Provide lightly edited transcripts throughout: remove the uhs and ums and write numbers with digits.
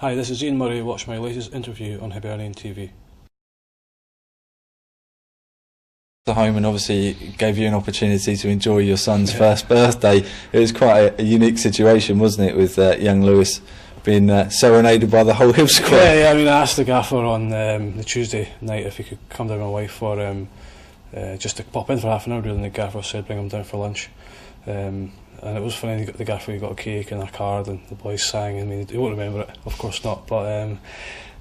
Hi, this is Ian Murray. Watch my latest interview on Hibernian TV. The home, and obviously gave you an opportunity to enjoy your son's first birthday. It was quite a unique situation, wasn't it, with young Lewis being serenaded by the whole Hib squad? Yeah, I mean, I asked the gaffer on the Tuesday night if he could come down with my wife for just to pop in for half an hour, and the gaffer said bring him down for lunch. And it was funny, the gaffer, he got a cake and a card and the boys sang. I mean, he won't remember it, of course not, but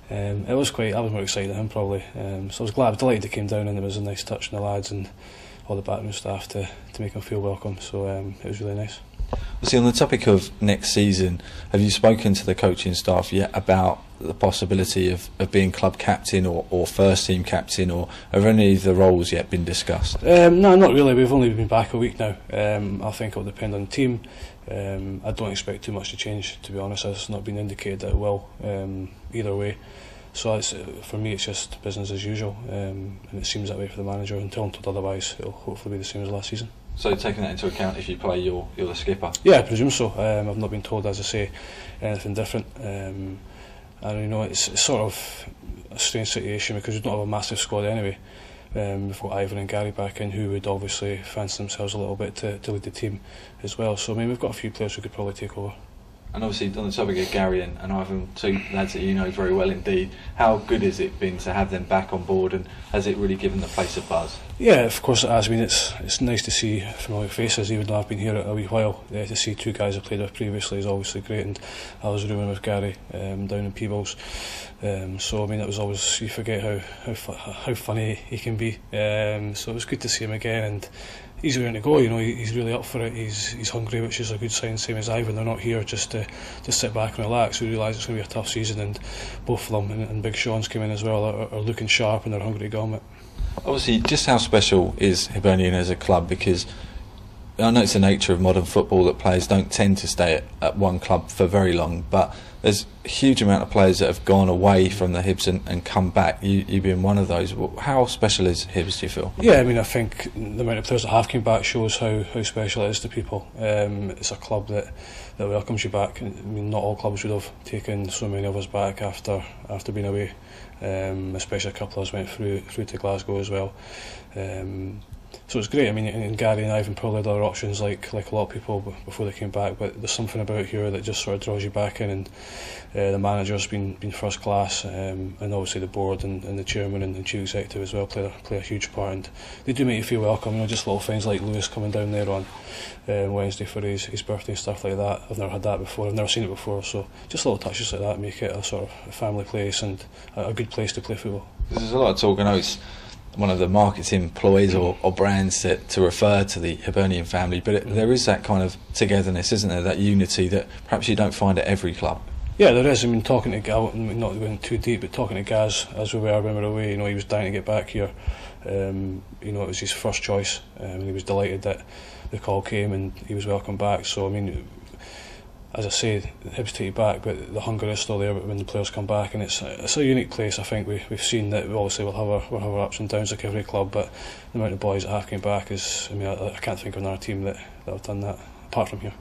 it was quite, I was more excited than him probably. So I was glad, I was delighted he came down, and it was a nice touch on the lads and all the backroom staff to make him feel welcome, so it was really nice. See, on the topic of next season, have you spoken to the coaching staff yet about the possibility of being club captain or first team captain, or have any of the roles yet been discussed? No, not really. We've only been back a week now. I think it'll depend on the team. I don't expect too much to change, to be honest. It's not been indicated that it will either way. So for me, it's just business as usual, and it seems that way for the manager. Until I'm told otherwise, it'll hopefully be the same as last season. So taking that into account, if you play, you're the skipper? Yeah, I presume so. I've not been told, as I say, anything different. And you know, it's sort of a strange situation because we don't have a massive squad anyway. We've got Ivan and Gary back in, who would obviously fancy themselves a little bit to lead the team as well. So I mean, we've got a few players who could probably take over. And obviously on the topic of Gary and Ivan, two lads that you know very well indeed, how good has it been to have them back on board, and has it really given the place a buzz? Yeah, of course it has. I mean, it's nice to see familiar faces, even though I've been here a wee while. To see two guys I've played with previously is obviously great, and I was rooming with Gary down in Peebles. So I mean, it was always, you forget how funny he can be. So it was good to see him again, and he's ready to go. You know, he's really up for it. He's hungry, which is a good sign. Same as Ivan, they're not here just to sit back and relax. We realise it's going to be a tough season, and both of them and Big Sean's came in as well are looking sharp, and they're hungry to go on it. Obviously, just how special is Hibernian as a club? Because I know it's the nature of modern football that players don't tend to stay at one club for very long, but there's a huge amount of players that have gone away from the Hibs and come back. You being one of those. How special is Hibs, do you feel? Yeah, I mean, I think the amount of players that have come back shows how special it is to people. It's a club that welcomes you back. I mean, not all clubs would have taken so many of us back after being away. Especially a couple of us went through to Glasgow as well. So it's great. I mean, and Gary and Ivan probably had other options like a lot of people before they came back, but there's something about here that just sort of draws you back in, and the manager's been first class, and obviously the board and the chairman and chief executive as well play a huge part, and they do make you feel welcome. You know, just little things like Lewis coming down there on Wednesday for his birthday and stuff like that. I've never had that before. I've never seen it before. So just little touches like that make it a sort of a family place and a good place to play football. There's a lot of talk. I know it's one of the marketing ploys or brands to refer to the Hibernian family, but there is that kind of togetherness, isn't there? That unity that perhaps you don't find at every club. Yeah, there is. I mean, talking to Gaz, not going too deep, but talking to Gaz as we were when we were away, you know, he was dying to get back here. You know, it was his first choice, and he was delighted that the call came and he was welcome back. So I mean, as I say, Hibs take you back, but the hunger is still there when the players come back, and it's a unique place. I think we've seen that obviously we'll have our ups and downs like every club, but the amount of boys that have came back is, I mean, I can't think of another team that have done that apart from here.